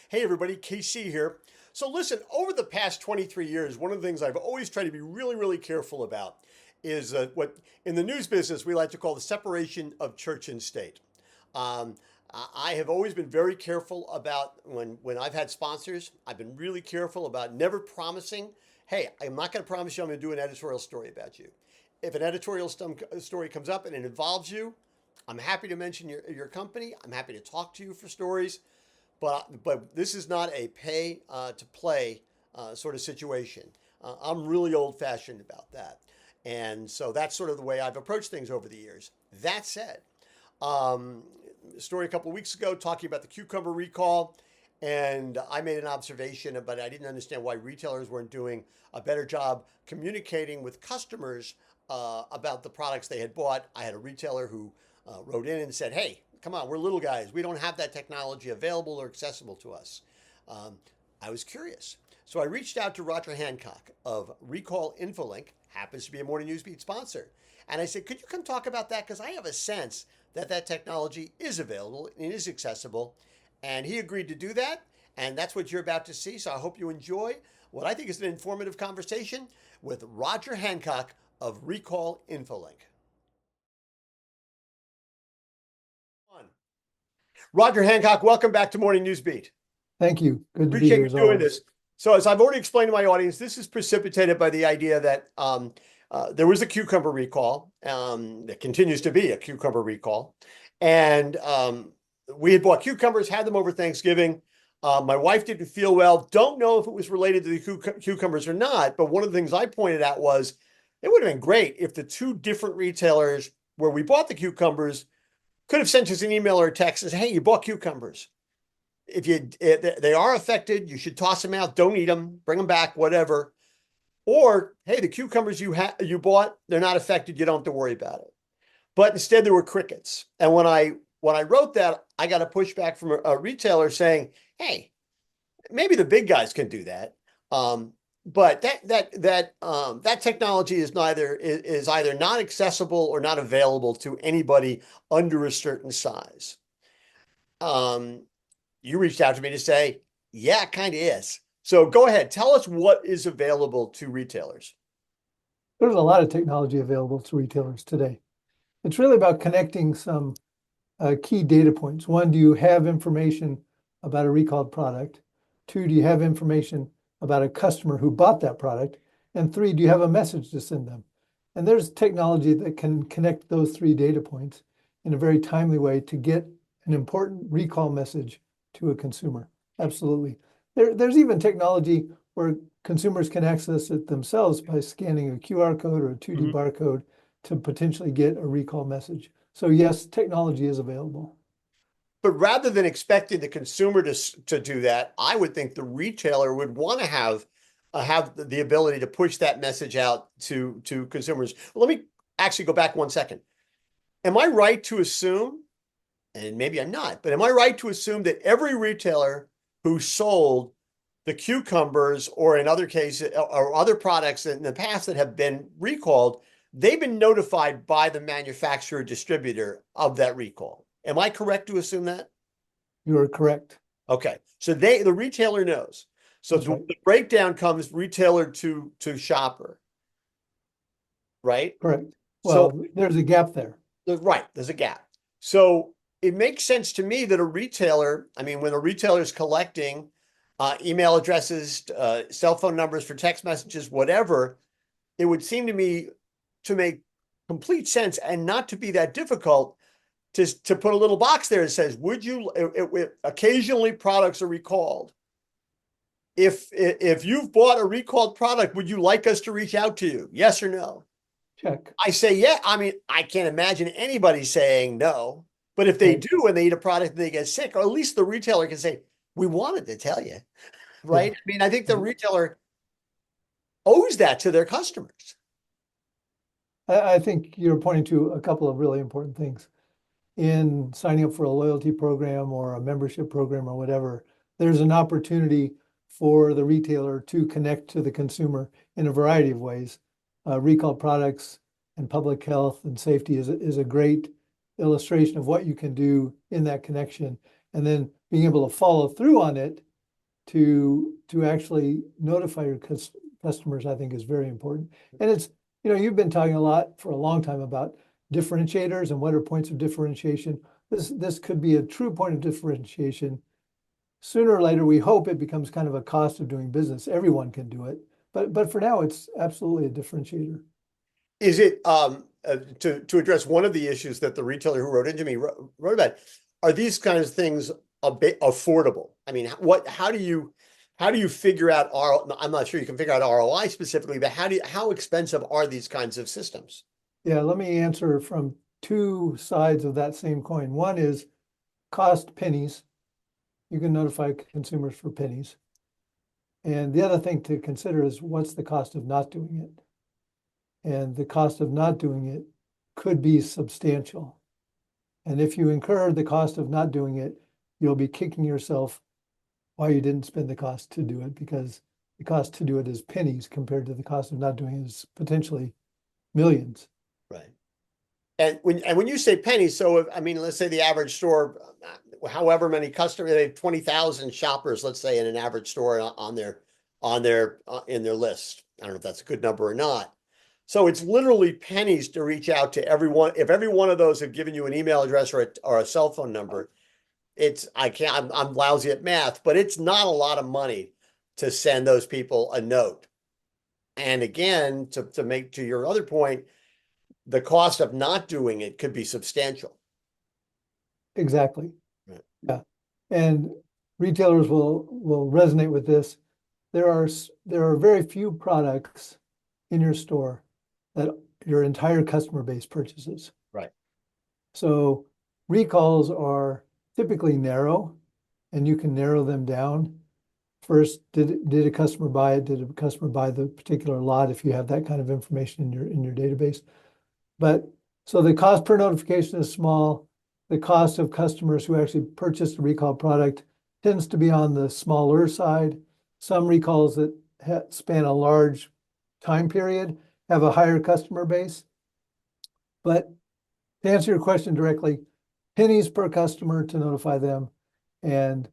Hey everybody, KC here. So listen, over the past 23 years, one of the things I've always tried to be really, really careful about is what in the news business we like to call the separation of church and state. Um, I have always been very careful about when I've had sponsors, I've been really careful about never promising, hey, I'm not going to promise you I'm going to do an editorial story about you. If an editorial story comes up and it involves you, I'm happy to mention your company. I'm happy to talk to you for stories. But this is not a pay to play sort of situation. I'm really old fashioned about that, and so that's sort of the way I've approached things over the years. That said, um, story a couple of weeks ago talking about the cucumber recall, and I made an observation, but I didn't understand why retailers weren't doing a better job communicating with customers about the products they had bought. I had a retailer who wrote in and said, "Hey, come on, we're little guys. We don't have that technology available or accessible to us." Um, I was curious. So I reached out to Roger Hancock of Recall Infolink, happens to be a Morning Newsbeat sponsor. And I said, could you come talk about that? Because I have a sense that that technology is available and is accessible. And he agreed to do that. And that's what you're about to see. So I hope you enjoy what I think is an informative conversation with Roger Hancock of Recall Infolink. Roger Hancock, welcome back to Morning Newsbeat. Thank you. Good to be Appreciate here you as doing always. this. So, as I've already explained to my audience, this is precipitated by the idea that there was a cucumber recall. There continues to be a cucumber recall. And we had bought cucumbers, had them over Thanksgiving. My wife didn't feel well. Don't know if it was related to the cucumbers or not. But one of the things I pointed out was it would have been great if the two different retailers where we bought the cucumbers could have sent us an email or a text and said, hey, you bought cucumbers. If they are affected, you should toss them out. Don't eat them. Bring them back. Whatever. Or hey, the cucumbers you bought, they're not affected. You don't have to worry about it. But instead, there were crickets. And when I wrote that, I got a pushback from a retailer saying, "Hey, maybe the big guys can do that." But that technology is either not accessible or not available to anybody under a certain size. Um, you reached out to me to say, yeah, it kind of is. So go ahead, tell us what is available to retailers. There's a lot of technology available to retailers today. It's really about connecting some key data points. One, do you have information about a recalled product? Two, do you have information about a customer who bought that product? And three, do you have a message to send them? And there's technology that can connect those three data points in a very timely way to get an important recall message to a consumer. Absolutely. There's even technology where consumers can access it themselves by scanning a QR code or a 2D barcode to potentially get a recall message. So yes, technology is available. But rather than expecting the consumer to do that, I would think the retailer would want to have the ability to push that message out to consumers. Well, let me actually go back 1 second. Am I right to assume, and maybe I'm not, but am I right to assume that every retailer who sold the cucumbers or in other cases or other products in the past that have been recalled, they've been notified by the manufacturer distributor of that recall? Am I correct to assume that? You are correct. Okay. So the retailer knows. So Right. the breakdown comes retailer to shopper, right? Correct. So Well, there's a gap there. right, there's a gap. So it makes sense to me that a retailer, I mean, when a retailer is collecting email addresses, cell phone numbers for text messages, whatever, it would seem to me to make complete sense and not to be that difficult to put a little box there that says, would you, occasionally products are recalled. If you've bought a recalled product, would you like us to reach out to you? Yes or no? Check. I say, yeah. I mean, I can't imagine anybody saying no. But if they Right. do and they eat a product and they get sick, or at least the retailer can say, we wanted to tell you, right? Yeah. I mean, I think the Right. retailer owes that to their customers. I think you're pointing to a couple of really important things. In signing up for a loyalty program or a membership program or whatever, there's an opportunity for the retailer to connect to the consumer in a variety of ways. Recalled products and public health and safety is a great illustration of what you can do in that connection. And then being able to follow through on it to actually notify your customers, I think is very important. And it's, you've been talking a lot for a long time about differentiators and what are points of differentiation. This could be a true point of differentiation. Sooner or later, we hope it becomes kind of a cost of doing business. Everyone can do it, but for now, it's absolutely a differentiator. Is it to address one of the issues that the retailer who wrote into me wrote about? Are these kinds of things a bit affordable? I mean, how do you figure out I'm not sure you can figure out ROI specifically, but how expensive are these kinds of systems? Yeah, let me answer from two sides of that same coin. One is cost pennies. You can notify consumers for pennies. And the other thing to consider is what's the cost of not doing it? And the cost of not doing it could be substantial. And if you incur the cost of not doing it, you'll be kicking yourself why you didn't spend the cost to do it, because the cost to do it is pennies compared to the cost of not doing it is potentially millions. Right. And when you say pennies, so I mean, let's say the average store, however many customers, they have 20,000 shoppers, let's say, in an average store in their list. I don't know if that's a good number or not. So it's literally pennies to reach out to everyone. If every one of those have given you an email address or a cell phone number, I'm lousy at math, but it's not a lot of money to send those people a note. And again, to make to your other point, the cost of not doing it could be substantial. Exactly. Right. Yeah. And retailers will resonate with this. There are very few products in your store that your entire customer base purchases. Right. So recalls are typically narrow, and you can narrow them down. First, did a customer buy it? Did a customer buy the particular lot? If you have that kind of information in your database. But so the cost per notification is small. The cost of customers who actually purchased a recall product tends to be on the smaller side. Some recalls that span a large time period have a higher customer base. But to answer your question directly, pennies per customer to notify them, and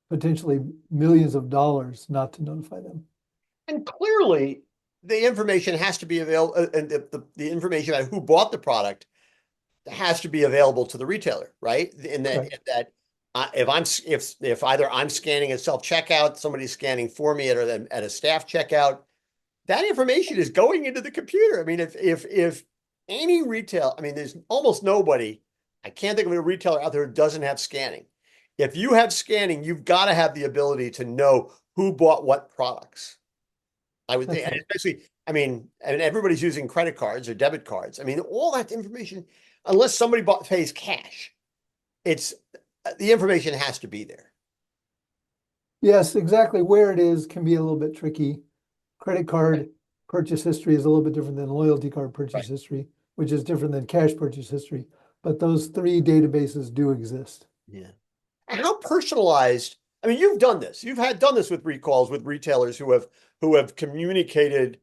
potentially millions of dollars not to notify them. And clearly, the information has to be available, and the information about who bought the product has to be available to the retailer, right? In that if either I'm scanning a self checkout, somebody's scanning for me at a staff checkout, that information is going into the computer. I mean, if any retail, I mean, there's almost nobody. I can't think of a retailer out there who doesn't have scanning. If you have scanning, you've got to have the ability to know who bought what products. I would think, and especially, I mean, and everybody's using credit cards or debit cards. I mean, all that information, unless somebody pays cash, it's the information has to be there. Yes, exactly. Where it is can be a little bit tricky. Credit card purchase history is a little bit different than loyalty card purchase history, which is different than cash purchase history. But those three databases do exist. Yeah. And how personalized? I mean, you've done this. You've done this with recalls with retailers who have communicated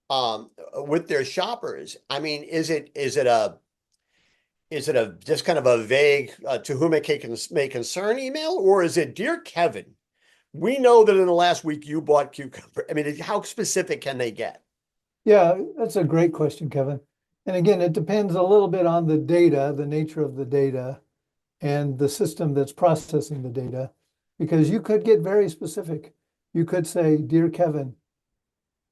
with their shoppers. I mean, is it a just kind of a vague to whom it may concern email, or is it, dear Kevin, we know that in the last week you bought cucumber? I mean, how specific can they get? Yeah, that's a great question, Kevin. And again, it depends a little bit on the data, the nature of the data, and the system that's processing the data, because you could get very specific. You could say, dear Kevin,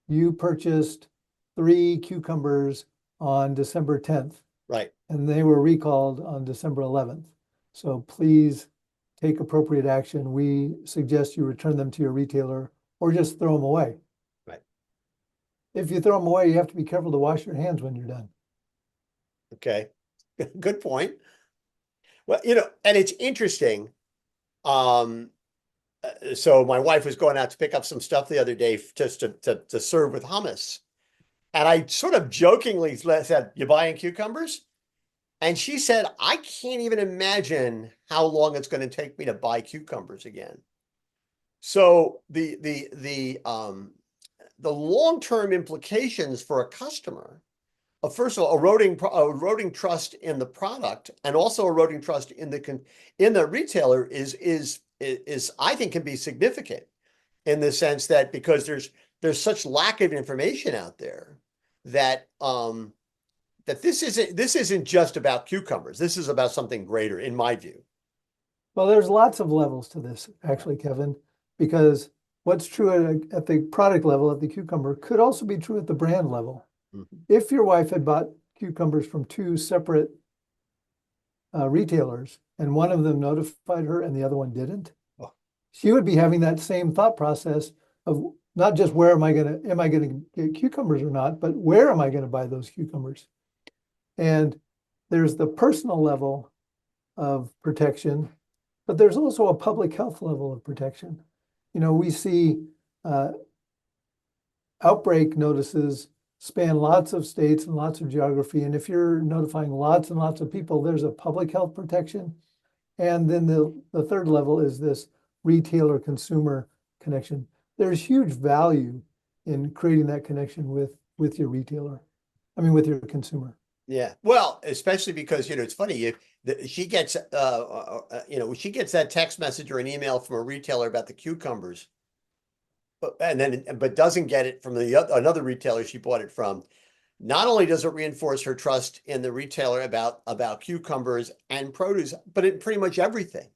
you purchased 3 cucumbers on December 10th. Right. And they were recalled on December 11th. So please take appropriate action. We suggest you return them to your retailer or just throw them away. Right. If you throw them away, you have to be careful to wash your hands when you're done. Okay. Good point. Well, and it's interesting. So my wife was going out to pick up some stuff the other day just to serve with hummus. And I sort of jokingly said, "You buying cucumbers?" And she said, "I can't even imagine how long it's going to take me to buy cucumbers again." So the long-term implications for a customer of, first of all, eroding trust in the product, and also eroding trust in the retailer is is I think can be significant in the sense that because there's such lack of information out there that that this isn't just about cucumbers. This is about something greater, in my view. Well, there's lots of levels to this, actually, Kevin, because what's true at the product level, at the cucumber, could also be true at the brand level. Mhm. If your wife had bought cucumbers from two separate retailers and one of them notified her and the other one didn't, Oh, she would be having that same thought process of not just where am I gonna get cucumbers or not, but where am I gonna buy those cucumbers? And there's the personal level of protection, but there's also a public health level of protection. You know, we see outbreak notices span lots of states and lots of geography. And if you're notifying lots and lots of people, there's a public health protection. And then the third level is this retailer consumer connection. There's huge value in creating that connection with your retailer. I mean, with your consumer. yeah. Well, especially because, it's funny, she gets, she gets that text message or an email from a retailer about the cucumbers, but doesn't get it from another retailer she bought it from. Not only does it reinforce her trust in the retailer about cucumbers and produce, but in pretty much everything.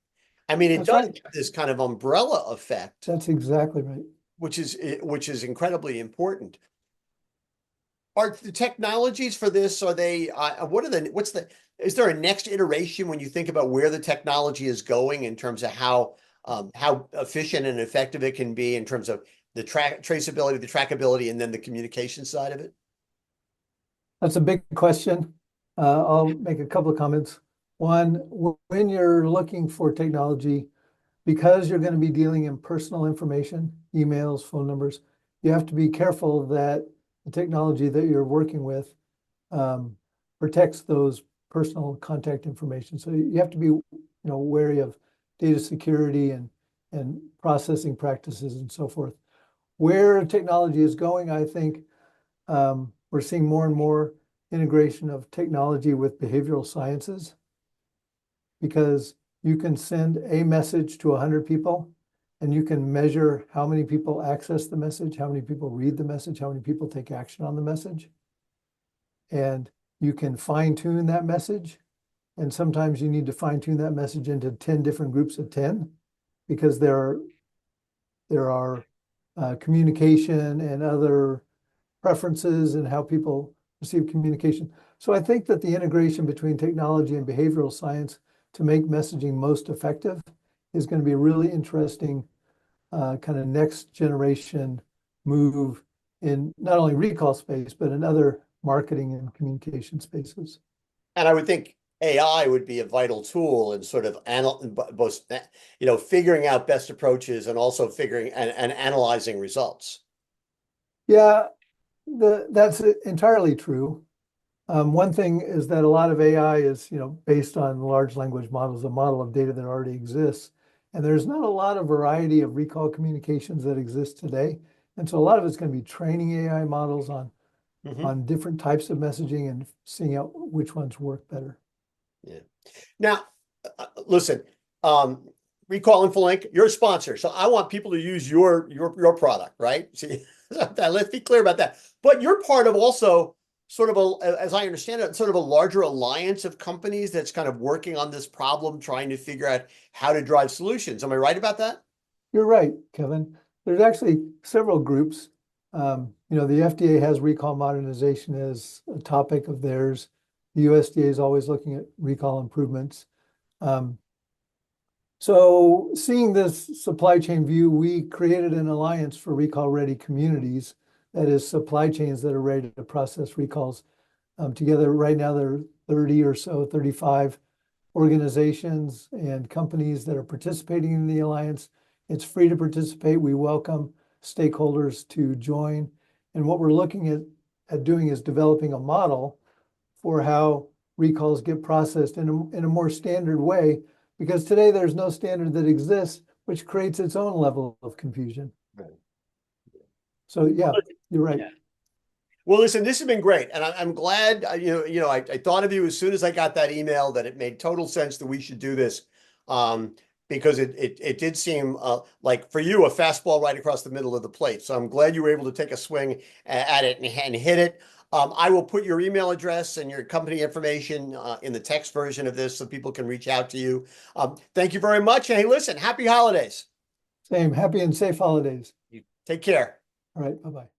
I mean, it That's does right. have this kind of umbrella effect, That's exactly right. which is incredibly important. Are the technologies for this, are they, is there a next iteration when you think about where the technology is going in terms of how efficient and effective it can be in terms of the traceability, the trackability, and then the communication side of it? That's a big question. I'll make a couple of comments. One, when you're looking for technology, because you're going to be dealing in personal information, emails, phone numbers, you have to be careful that the technology that you're working with protects those personal contact information. So you have to be, wary of data security and processing practices and so forth. Where technology is going, I think we're seeing more and more integration of technology with behavioral sciences because you can send a message to 100 people and you can measure how many people access the message, how many people read the message, how many people take action on the message. And you can fine tune that message. And sometimes you need to fine tune that message into 10 different groups of 10 because there are communication and other preferences and how people receive communication. So I think that the integration between technology and behavioral science to make messaging most effective is going to be a really interesting kind of next generation move in not only recall space, but in other marketing and communication spaces. And I would think AI would be a vital tool in sort of both, figuring out best approaches and also figuring and analyzing results. Yeah, that's entirely true. One thing is that a lot of AI is, based on large language models, a model of data that already exists. And there's not a lot of variety of recall communications that exist today. And so a lot of it's going to be training AI models on different types of messaging and seeing out which ones work better. Yeah. Now, listen, Recall InfoLink, you're a sponsor, so I want people to use your product, right? See, let's be clear about that. But you're part of also sort of as I understand it, sort of a larger alliance of companies that's kind of working on this problem, trying to figure out how to drive solutions. Am I right about that? You're right, Kevin. There's actually several groups. The FDA has recall modernization as a topic of theirs. The USDA is always looking at recall improvements. So seeing this supply chain view, we created an alliance for recall ready communities. That is supply chains that are ready to process recalls. Together right now, there are 30 or so, 35 organizations and companies that are participating in the alliance. It's free to participate. We welcome stakeholders to join. And what we're looking at doing is developing a model for how recalls get processed in a more standard way, because today there's no standard that exists, which creates its own level of confusion. Right. So yeah, you're right. Yeah. Well, listen, this has been great, and I'm glad. I thought of you as soon as I got that email that it made total sense that we should do this. because it did seem like for you a fastball right across the middle of the plate. So I'm glad you were able to take a swing at it and hit it. I will put your email address and your company information in the text version of this so people can reach out to you. Thank you very much. And hey, listen, happy holidays. Same. Happy and safe holidays. Take care. All right. Bye-bye.